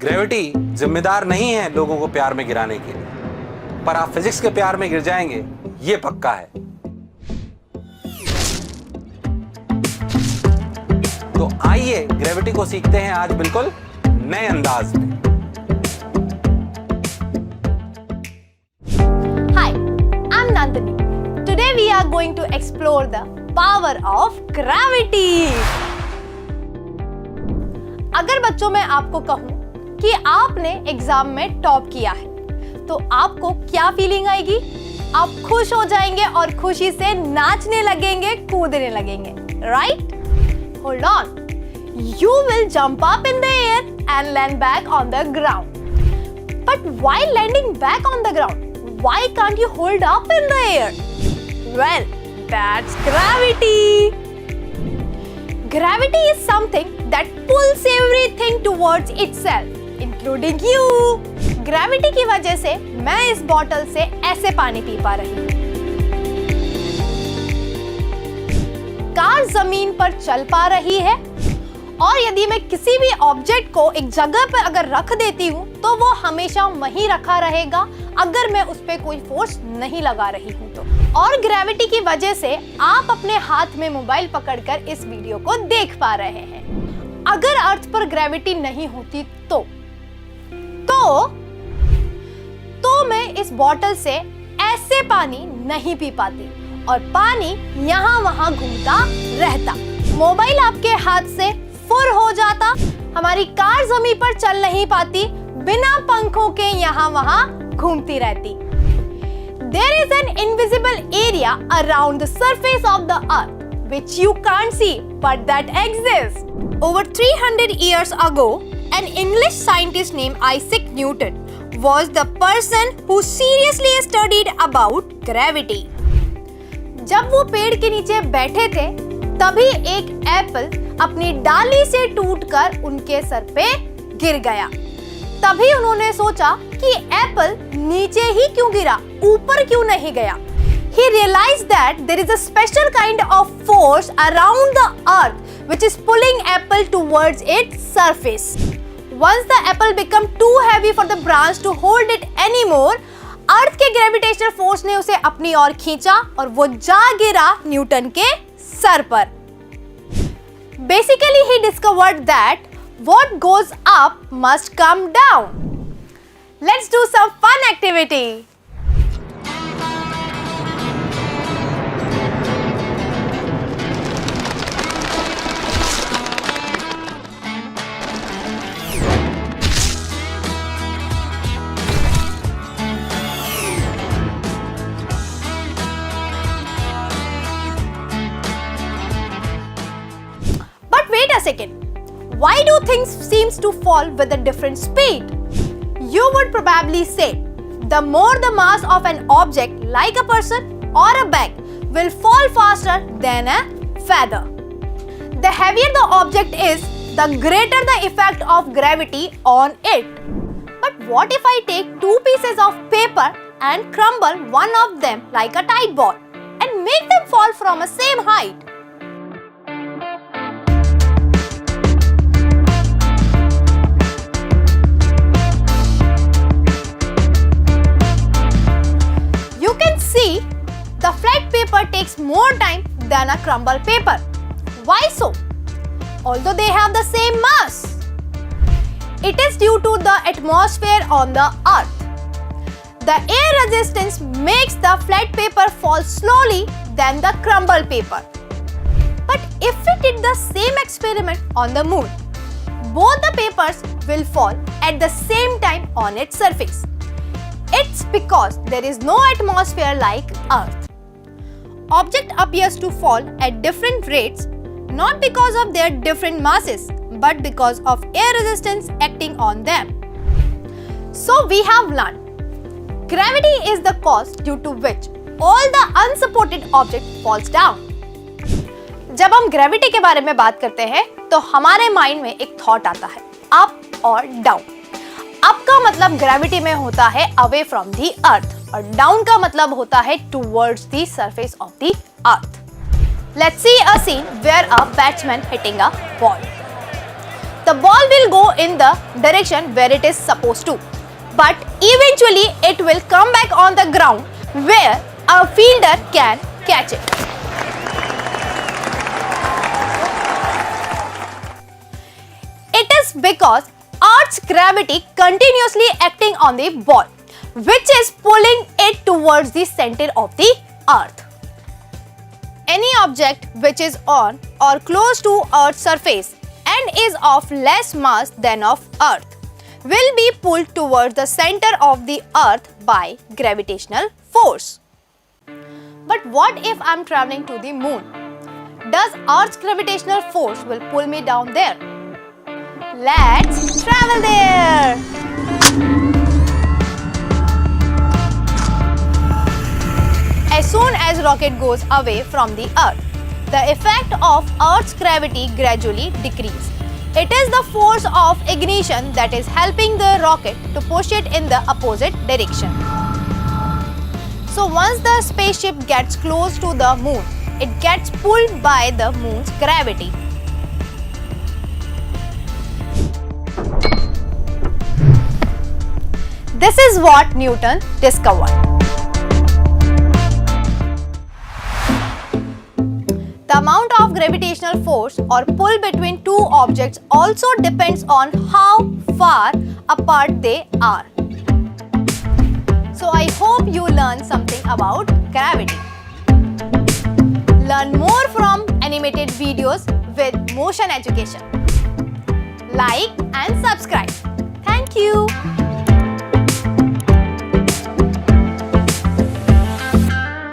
Gravity जिम्मेदार नहीं है लोगों को प्यार में गिराने के लिए, पर आप फिजिक्स के प्यार में गिर जाएंगे, ये पक्का है। तो आइए ग्रेविटी को सीखते हैं आज बिल्कुल नए अंदाज में। Hi, I'm Nandini. Today we are going to explore the power of gravity. अगर बच्चों मैं आपको कहूं कि आपने एग्जाम में टॉप किया है, तो आपको क्या फीलिंग आएगी? आप खुश हो जाएंगे और खुशी से नाचने लगेंगे, कूदने लगेंगे, right? Hold on. You will jump up in the air and land back on the ground. But while landing back on the ground, why can't you hold up in the air? Well, that's gravity. Gravity is something that pulls everything towards itself, including you. Gravity की वजह से मैं इस bottle से ऐसे पानी P पा रही हूँ। कार जमीन पर चल पा रही है, और यदि मैं किसी भी ऑब्जेक्ट को एक जगह पर अगर रख देती हूँ तो वो हमेशा वहीं रखा रहेगा अगर मैं उस पर कोई फोर्स नहीं लगा रही हूँ तो। और ग्रेविटी की वजह से आप अपने हाथ में मोबाइल पकड़कर इस वीडियो को देख पा रहे हैं। अगर अर्थ पर ग्रेविटी नहीं होती तो मैं इस बॉटल से ऐसे पानी नहीं पी पाती और पानी यहाँ वहाँ घूमता रहता, मोबाइल आपके हाथ से फुर हो जाता, हमारी कार जमीन पर चल नहीं पाती, बिना पंखों के यहाँ वहाँ घूमती रहती। There is an invisible area around the surface of the earth which you can't see but that exists. Over 300 years ago, an English scientist named Isaac Newton was the person who seriously studied about gravity. जब वो पेड़ के नीचे बैठे थे, तभी एक Apple अपनी डाली से टूटकर उनके सर पे गिर गया। तभी उन्होंने सोचा कि एप्पल नीचे ही क्यों गिरा, ऊपर क्यों नहीं गया। He realized that there is a special kind of force around the earth which is pulling apple towards its surface. Once the apple became too heavy for the branch to hold it anymore, अर्थ के gravitational force ने उसे अपनी ओर खींचा और वो जा गिरा Newton के सर पर। Basically, he discovered that what goes up must come down. Let's do some fun activity. Wait a second. Why do things seems to fall with a different speed? You would probably say, the more the mass of an object like a person or a bag will fall faster than a feather. The heavier the object is, the greater the effect of gravity on it. But what if I take two pieces of paper and crumble one of them like a tight ball and make them fall from a same height? See, the flat paper takes more time than a crumbled paper. Why so? Although they have the same mass. It is due to the atmosphere on the earth. The air resistance makes the flat paper fall slowly than the crumbled paper. But if we did the same experiment on the moon, both the papers will fall at the same time on its surface. It's because there is no atmosphere like Earth. Object appears to fall at different rates, not because of their different masses, but because of air resistance acting on them. So we have learned, gravity is the cause due to which all the unsupported object falls down. जब हम gravity के बारे में बात करते हैं, तो हमारे माइंड में एक थॉट आता है, अप और डाउन। अप का मतलब ग्रेविटी में होता है अवे फ्रॉम दी अर्थ और डाउन का मतलब होता है towards the surface of the earth. Let's see a scene where a batsman hitting a ball. the ball will go in the direction where it is supposed to. But eventually it will come back on the ground where a fielder can catch it. It is because Earth's gravity continuously acting on the ball, which is pulling it towards the center of the Earth. Any object which is on or close to Earth's surface and is of less mass than of Earth will be pulled towards the center of the Earth by gravitational force. But what if I'm traveling to the moon? Does Earth's gravitational force will pull me down there? Let's travel there! As soon as rocket goes away from the Earth, the effect of Earth's gravity gradually decreases. It is the force of ignition that is helping the rocket to push it in the opposite direction. So once the spaceship gets close to the moon, it gets pulled by the moon's gravity. This is what Newton discovered. The amount of gravitational force or pull between two objects also depends on how far apart they are. So I hope you learned something about gravity. Learn more from animated videos with Motion Education. Like and subscribe. Thank you.